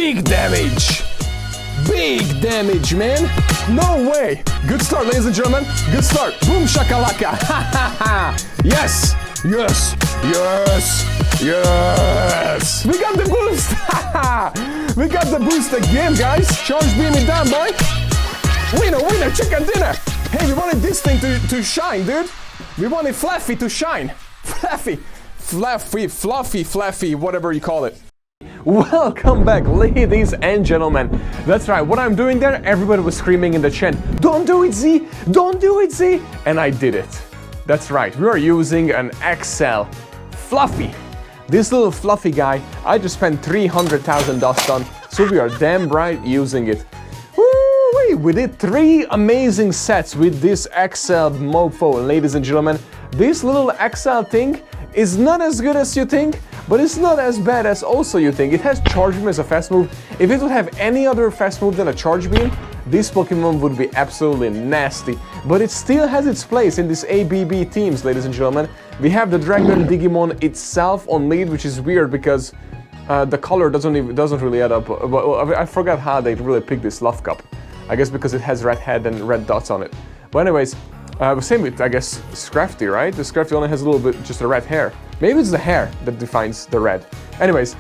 Big damage! Big damage, man! No way! Good start, ladies and gentlemen. Good start. Boom shakalaka. Ha ha ha! Yes! Yes! Yes! Yes! We got the boost! We got the boost again, guys! Charge beam it down, boy! Winner, winner, chicken dinner! Hey, we wanted this thing to shine, dude! We wanted Flaaffy to shine! Flaaffy! Fluffy, Flaaffy, whatever you call it. Welcome back, ladies and gentlemen. That's right, what I'm doing there, everybody was screaming in the chat, "Don't do it, Z! Don't do it, Z!" And I did it. That's right, we are using an XL FLAAFFY. This little fluffy guy, I just spent 300,000 dust on, so we are damn right using it. Woo-wee! We did 3 amazing sets with this XL mofo, ladies and gentlemen. This little XL thing is not as good as you think, but it's not as bad as also you think. It has Charge Beam as a fast move. If it would have any other fast move than a Charge Beam, this Pokemon would be absolutely nasty. But it still has its place in this ABB teams, ladies and gentlemen. We have the Dragon Digimon itself on lead, which is weird because the color doesn't really add up. I forgot how they really picked this Love Cup. I guess because it has red head and red dots on it. But anyways, same with, I guess, Scrafty, right? The Scrafty only has a little bit, just a red hair. Maybe it's the hair that defines the red. Anyways,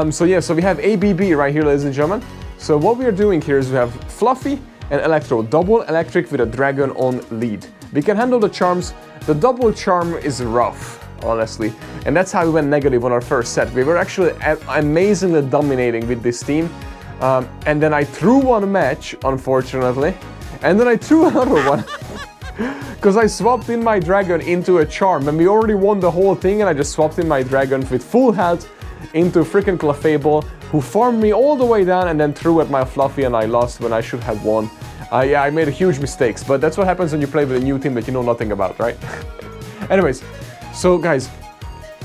so we have ABB right here, ladies and gentlemen. So what we are doing here is we have Fluffy and Electro, double electric with a dragon on lead. We can handle the charms. The double charm is rough, honestly. And that's how we went negative on our first set. We were actually amazingly dominating with this team. And then I threw one match, unfortunately. And then I threw another one. Because I swapped in my dragon into a charm, and we already won the whole thing, and I just swapped in my dragon with full health into freaking Clefable, who farmed me all the way down and then threw at my Fluffy, and I lost when I should have won. Yeah, I made huge mistakes, but that's what happens when you play with a new team that you know nothing about, right? Anyways, so guys,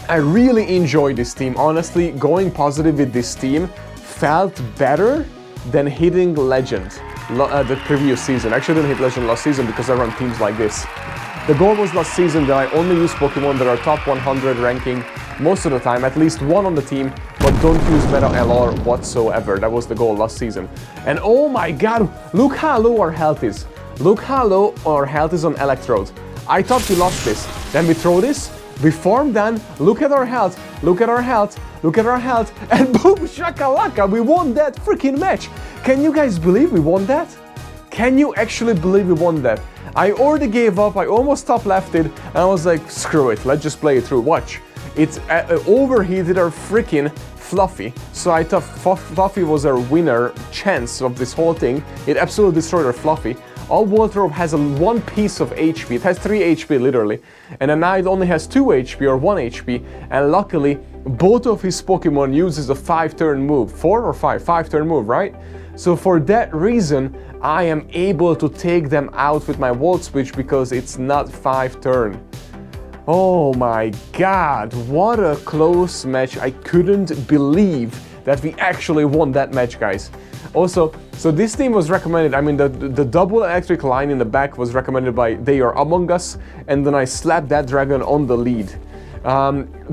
I really enjoyed this team. Honestly, going positive with this team felt better than hitting Legend. The previous season. Actually, I didn't hit Legend last season because I run teams like this. The goal was last season that I only use Pokemon that are top 100 ranking most of the time, at least one on the team, but don't use Meta LR whatsoever. That was the goal last season. And oh my god, look how low our health is. Look how low our health is on Electrode. I thought we lost this. Then we throw this, we farm down, look at our health, look at our health, look at our health, and boom shakalaka, we won that freaking match. Can you guys believe we won that? Can you actually believe we won that? I already gave up, I almost top lefted, and I was like, screw it, let's just play it through. Watch. It's overheated our freaking Fluffy, so I thought Fluffy was our winner chance of this whole thing. It absolutely destroyed our Fluffy. All Voltorb has one piece of HP, it has 3 HP literally, and then now it only has 2 HP or 1 HP, and luckily both of his Pokemon uses a 5-turn move. 4 or 5? 5-turn move, right? So for that reason, I am able to take them out with my Volt Switch because it's not 5-turn. Oh my god, what a close match. I couldn't believe that we actually won that match, guys. Also, so this team was recommended, I mean the double electric line in the back was recommended by TheyAreAmongUs, and then I slapped that dragon on the lead.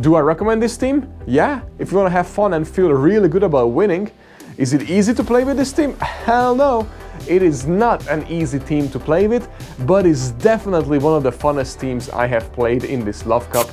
Do I recommend this team? Yeah, if you want to have fun and feel really good about winning. Is it easy to play with this team? Hell no! It is not an easy team to play with, but it's definitely one of the funnest teams I have played in this Love Cup.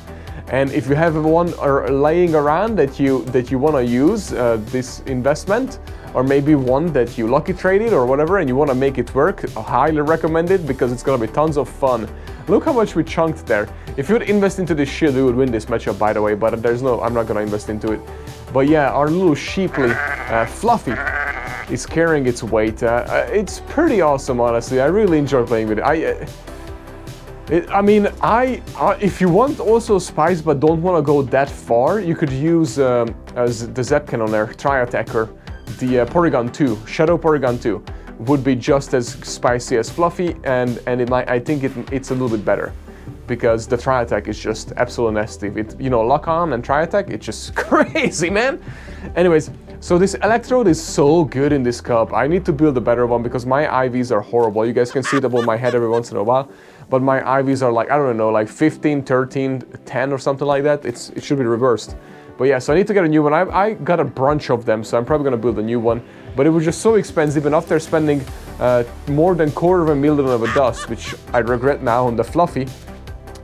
And if you have one laying around that you want to use this investment, or maybe one that you lucky traded or whatever, and you want to make it work, I highly recommend it because it's gonna be tons of fun. Look how much we chunked there. If you would invest into this shield, we would win this matchup, by the way, but I'm not gonna invest into it. But yeah, our little sheeply Fluffy is carrying its weight. It's pretty awesome, honestly. I really enjoy playing with it. If you want also Spice but don't want to go that far, you could use as the Zepkin on there, Tri-Attacker, the Porygon 2, Shadow Porygon 2, would be just as spicy as Fluffy, and I think it's a little bit better. Because the Tri-Attack is just absolutely nasty. With, you know, Lock On and Tri-Attack, it's just crazy, man! Anyways, so this Electrode is so good in this cup. I need to build a better one because my IVs are horrible. You guys can see it above my head every once in a while. But my IVs are like, I don't know, like 15, 13, 10 or something like that. It should be reversed. But yeah, so I need to get a new one. I got a bunch of them, so I'm probably gonna build a new one. But it was just so expensive, and after spending more than $250,000 of a dust, which I regret now on the Flaaffy,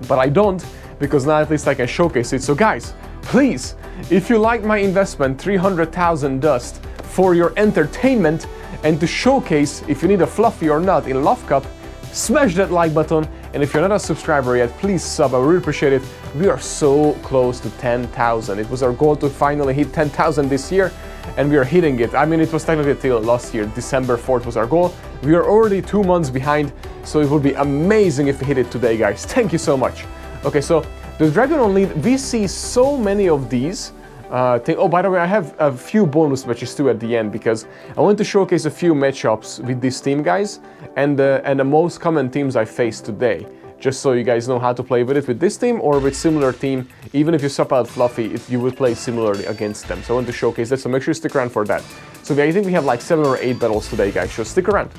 but I don't, because now at least I can showcase it. So guys, please, if you like my investment, 300,000 dust for your entertainment and to showcase if you need a Flaaffy or not in Love Cup, smash that like button. And if you're not a subscriber yet, please sub. I really appreciate it. We are so close to 10,000. It was our goal to finally hit 10,000 this year, and we are hitting it. I mean, it was technically till last year. December 4th was our goal. We are already 2 months behind, so it would be amazing if we hit it today, guys. Thank you so much. Okay, so the Dragon on Lead, we see so many of these. Oh, by the way, I have a few bonus matches too at the end, because I want to showcase a few matchups with this team, guys, and the most common teams I faced today, just so you guys know how to play with it with this team or with similar team. Even if you swap out Flaaffy, you will play similarly against them. So I want to showcase that, so make sure you stick around for that. So I think we have like 7 or 8 battles today, guys, so stick around.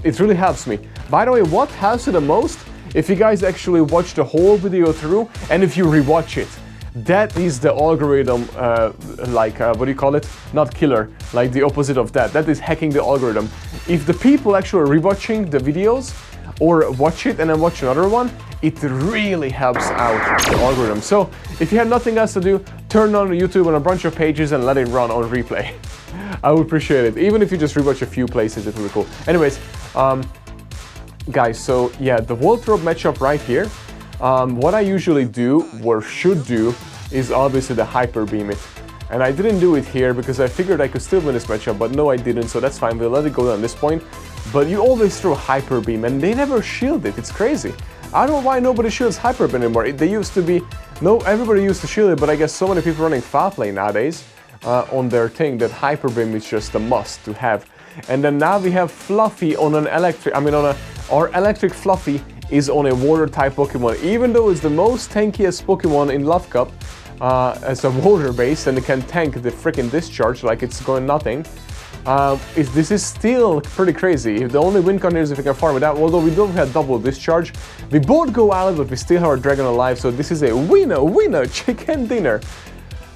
It really helps me. By the way, what helps you the most? If you guys actually watch the whole video through, and if you rewatch it. That is the algorithm, what do you call it? Not killer, like the opposite of that. That is hacking the algorithm. If the people actually rewatching the videos or watch it and then watch another one, it really helps out the algorithm. So if you have nothing else to do, turn on YouTube on a bunch of pages and let it run on replay. I would appreciate it. Even if you just rewatch a few places, it would be cool. Anyways, guys, so yeah, the wardrobe matchup right here. What I usually do, or should do, is obviously the hyper beam it. And I didn't do it here because I figured I could still win this matchup, but no I didn't, so that's fine, we'll let it go down this point. But you always throw hyper beam and they never shield it, it's crazy. I don't know why nobody shields hyper beam anymore. They used to be, no, everybody used to shield it, but I guess so many people running foul play nowadays on their thing that hyper beam is just a must to have. And then now we have Flaaffy on an electric, our electric Flaaffy is on a water type Pokemon, even though it's the most tankiest Pokemon in Love Cup as a water base, and it can tank the freaking discharge like it's going nothing. This is still pretty crazy. The only win con is if we can farm it out, although we don't have double discharge. We both go out, but we still have our Dragon alive, so this is a winner chicken dinner.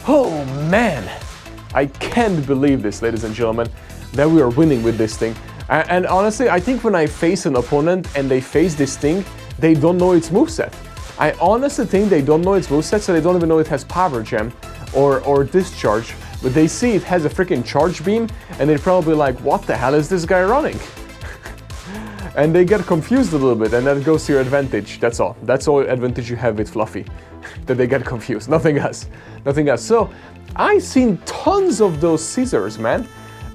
Oh man, I can't believe this, ladies and gentlemen, that we are winning with this thing. And honestly, I think when I face an opponent and they face this thing, they don't know its moveset. I honestly think they don't know its moveset, so they don't even know it has Power Gem or Discharge. But they see it has a freaking Charge Beam, and they're probably like, what the hell is this guy running? And they get confused a little bit, and that goes to your advantage. That's all. That's all advantage you have with Flaaffy. That they get confused. Nothing else. Nothing else. So, I've seen tons of those scissors, man.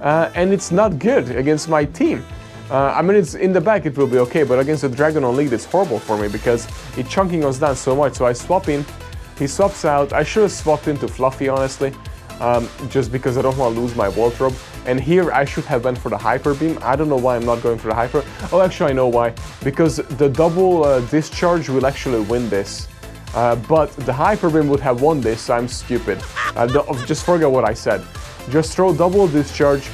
And it's not good against my team. I mean, it's in the back, it will be okay, but against the Dragon on Lead, it's horrible for me because it's chunking us down so much. So I swap in, he swaps out. I should have swapped into Flaaffy, honestly, just because I don't want to lose my wardrobe. And here I should have went for the Hyper Beam. I don't know why I'm not going for the Hyper. Oh, actually, I know why. Because the double discharge will actually win this. But the Hyper Beam would have won this, so I'm stupid. Just forget what I said. Just throw double discharge,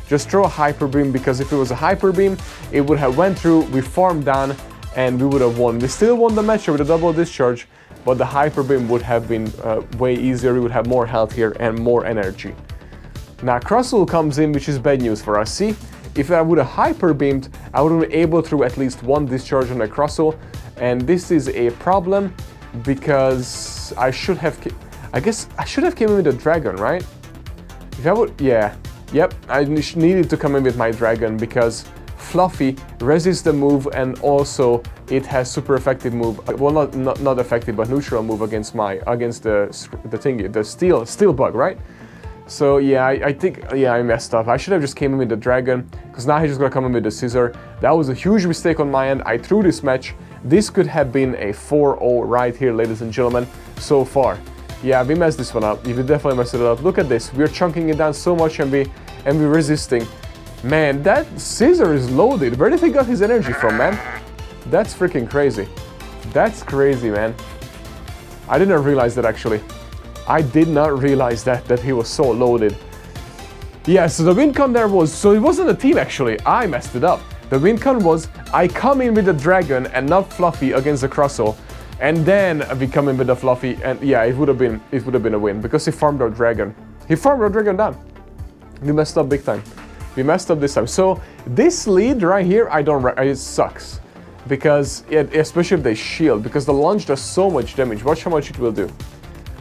just throw a hyper beam, because if it was a hyper beam, it would have went through, we farmed down, and we would have won. We still won the match with a double discharge, but the hyper beam would have been way easier. We would have more health here and more energy. Now Crustle comes in, which is bad news for us. See, if I would have hyper beamed, I would have been able to at least one discharge on a Crustle, and this is a problem because I should have, I guess I should have came in with a Dragon, right? If I would, yeah, yep, I needed to come in with my Dragon because Flaaffy resists the move, and also it has super effective move, well not effective but neutral move against the steel bug, right? So yeah, I think, yeah, I messed up. I should have just came in with the Dragon, because now he's just gonna come in with the Scissor. That was a huge mistake on my end. I threw this match. This could have been a 4-0 right here, ladies and gentlemen, so far. Yeah, we messed this one up. We definitely messed it up. Look at this. We're chunking it down so much, and we're resisting. Man, that Scissor is loaded. Where did he got his energy from, man? That's freaking crazy. That's crazy, man. I didn't realize that, actually. I did not realize that he was so loaded. Yeah, so the win con there was, so it wasn't a team, actually. I messed it up. The win con was, I come in with the Dragon and not Flaaffy against the Crustle. And then we come in with the Flaaffy, and yeah, it would have been a win because he farmed our dragon. He farmed our dragon down. We messed up big time. We messed up this time. So this lead right here, it sucks because especially if they shield, because the launch does so much damage. Watch how much it will do.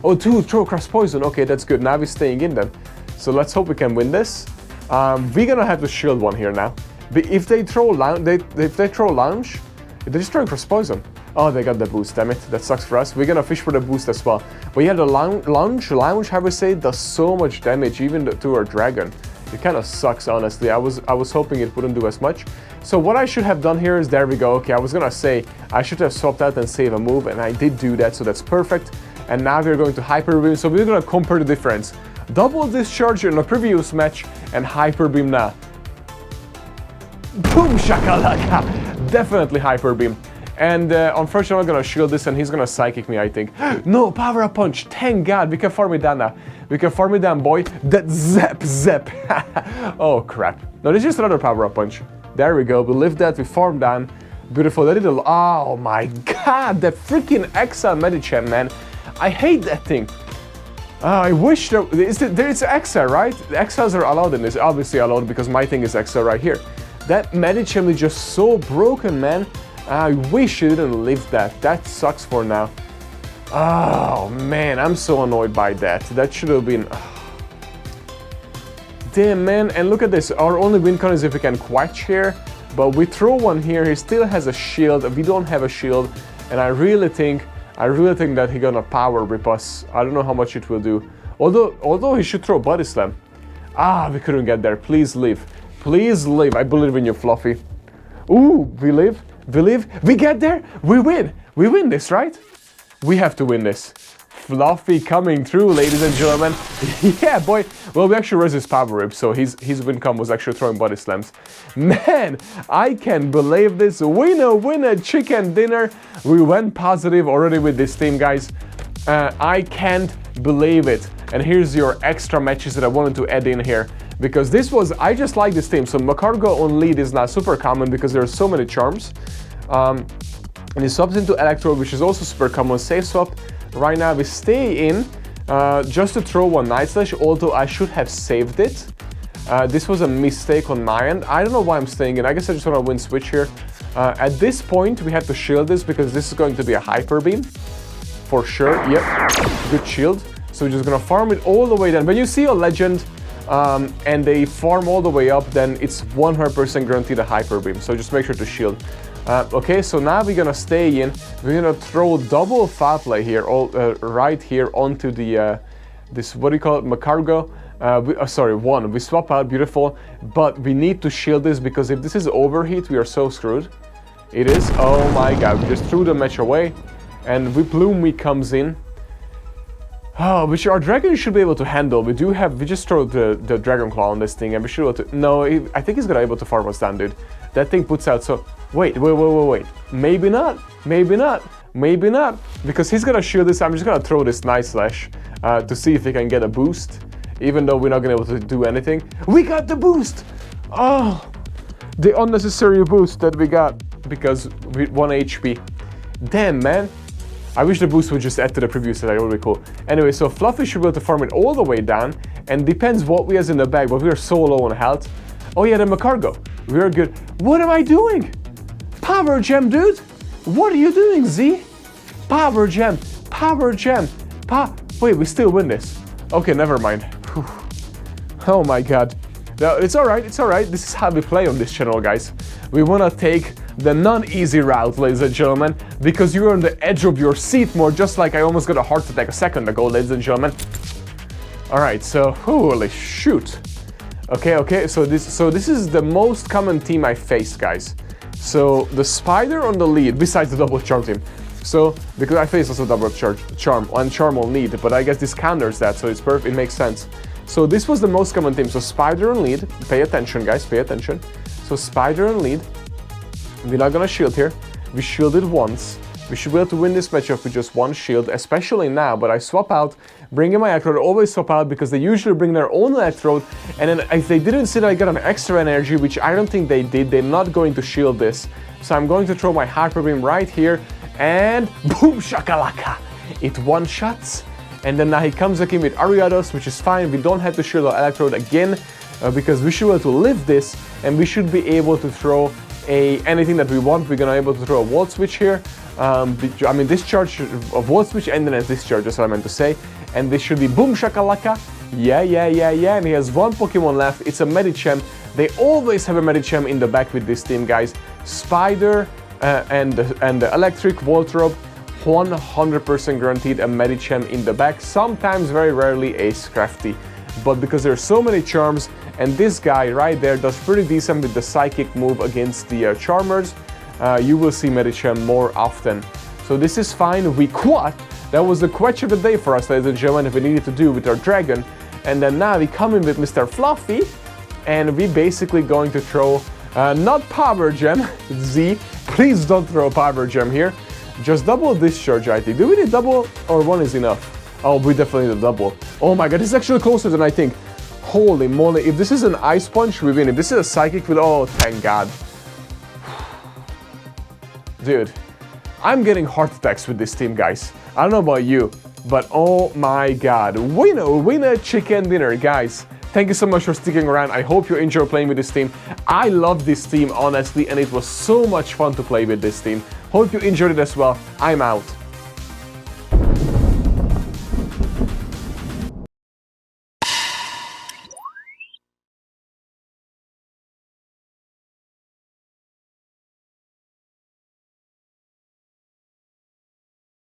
Oh, two throw cross poison. Okay, that's good. Now we're staying in then. So let's hope we can win this. We're gonna have to shield one here now. If they throw launch, they're just throwing cross poison. Oh, they got the boost, damn it. That sucks for us. We're gonna fish for the boost as well. But yeah, the launch, how we say, does so much damage even to our dragon. It kind of sucks, honestly. I was hoping it wouldn't do as much. So what I should have done here is, there we go. Okay, I was gonna say I should have swapped out and save a move, and I did do that, so that's perfect. And now we're going to Hyper Beam, so we're gonna compare the difference. Double Discharge in a previous match and Hyper Beam now. Boom shakalaka! Definitely Hyper Beam. And unfortunately I'm gonna shield this and he's gonna psychic me, I think. No, Power Up Punch, thank God, we can farm it down now. We can farm it down, boy. That zap. Oh crap. No, this is just another Power Up Punch. There we go, we lived that, we farmed down. Beautiful, that did a, oh my God, that freaking XL Medicham, man. I hate that thing. I wish there is XL, right? The XLs are allowed in this, obviously allowed because my thing is XL right here. That Medicham is just so broken, man. I wish it didn't live that. That sucks for now. Oh man, I'm so annoyed by that. That should have been... Damn, man. And look at this. Our only win con is if we can quetch here. But we throw one here. He still has a shield. We don't have a shield. And I really think that he's gonna power rip us. I don't know how much it will do. Although he should throw Body Slam. Ah, we couldn't get there. Please live. Please live. I believe in you, Flaaffy. Ooh, we live. We get there. We win. We win this, right? We have to win this. Flaaffy coming through, ladies and gentlemen. Yeah, boy. Well, we actually resist Power Rip, so his win com was actually throwing Body Slams. Man, I can't believe this. Winner, chicken dinner. We went positive already with this team, guys. I can't believe it. And here's your extra matches that I wanted to add in here. Because this was, I just like this team. So Magcargo on lead is not super common because there are so many charms. And he swaps into Electrode, which is also super common. Safe swap. Right now we stay in just to throw one Night Slash, although I should have saved it. This was a mistake on my end. I don't know why I'm staying in. I guess I just want to win switch here. At this point, we have to shield this because this is going to be a Hyper Beam. For sure. Yep. Good shield. So we're just going to farm it all the way down. When you see a legend and they farm all the way up, then it's 100% guaranteed a Hyper Beam. So just make sure to shield. Okay, so now we're gonna stay in. We're gonna throw double Flaaffy here, right here onto the this, what do you call it, Magcargo? Sorry, one. We swap out, beautiful. But we need to shield this because if this is overheat, we are so screwed. It is. Oh my God! We just threw the match away, and Vileplume comes in. Oh, which our dragon should be able to handle. We just throw the Dragon Claw on this thing, and we should be able to. No, I think he's gonna be able to farm us down, dude. That thing puts out so. Wait. Maybe not. Because he's gonna shield this. I'm just gonna throw this Night Slash to see if he can get a boost. Even though we're not gonna be able to do anything. We got the boost! Oh, the unnecessary boost that we got because we 1 HP. Damn, man. I wish the boost would just add to the previous set. That would be cool. Anyway, so Flaaffy should be able to farm it all the way down. And depends what we has in the bag, but we are so low on health. Oh yeah, the Magcargo. We are good. What am I doing? Power Gem, dude! What are you doing, Z? Power Gem! Wait, we still win this. Okay, never mind. Whew. Oh my God. No, it's alright, This is how we play on this channel, guys. We wanna take the non-easy route, ladies and gentlemen, because you're on the edge of your seat more, just like I almost got a heart attack a second ago, ladies and gentlemen. Alright, so, holy shoot. Okay, so this is the most common team I faced, guys. So the Spider on the lead, besides the double charm team. So because I faced also double charm on lead, but I guess this counters that, so it's perfect. It makes sense. So this was the most common team. So Spider on lead. Pay attention, guys. Pay attention. So Spider on lead. We're not gonna shield here. We shielded once. We should be able to win this matchup with just one shield, especially now, but I swap out, bring in my Electrode, always swap out because they usually bring their own Electrode, and then if they didn't see that I got an extra energy, which I don't think they did, they're not going to shield this. So I'm going to throw my Hyper Beam right here, And boom shakalaka! It one-shots. And then now he comes back in with Ariados, which is fine. We don't have to shield our electrode again because we should be able to live this, and we should be able to throw anything that we want. We're gonna be able to throw a volt switch here. I mean discharge, a volt switch and then a discharge, that's what I meant to say. And this should be boom shakalaka. Yeah, and he has one Pokemon left. It's a Medicham. They always have a Medicham in the back with this team, guys. Spider and the electric Voltorb, 100% guaranteed a Medicham in the back. Sometimes, very rarely, a Scrafty. But because there are so many charms, and this guy right there does pretty decent with the psychic move against the Charmers, you will see Medicham more often. So this is fine. We quad. That was the quetch of the day for us, ladies and gentlemen, we needed to do with our dragon. And then now we come in with Mr. Flaaffy, and we basically going to throw not Power Gem. Z, please don't throw Power Gem here. Just double discharge, I think. Do we need double or one is enough? Oh, we definitely need a double. Oh my god, this is actually closer than I think. Holy moly, if this is an Ice Punch, we win. If this is a Psychic, oh, thank god. Dude, I'm getting heart attacks with this team, guys. I don't know about you, but oh my god. Winner chicken dinner, guys. Thank you so much for sticking around. I hope you enjoy playing with this team. I love this team, honestly, and it was so much fun to play with this team. Hope you enjoyed it as well. I'm out.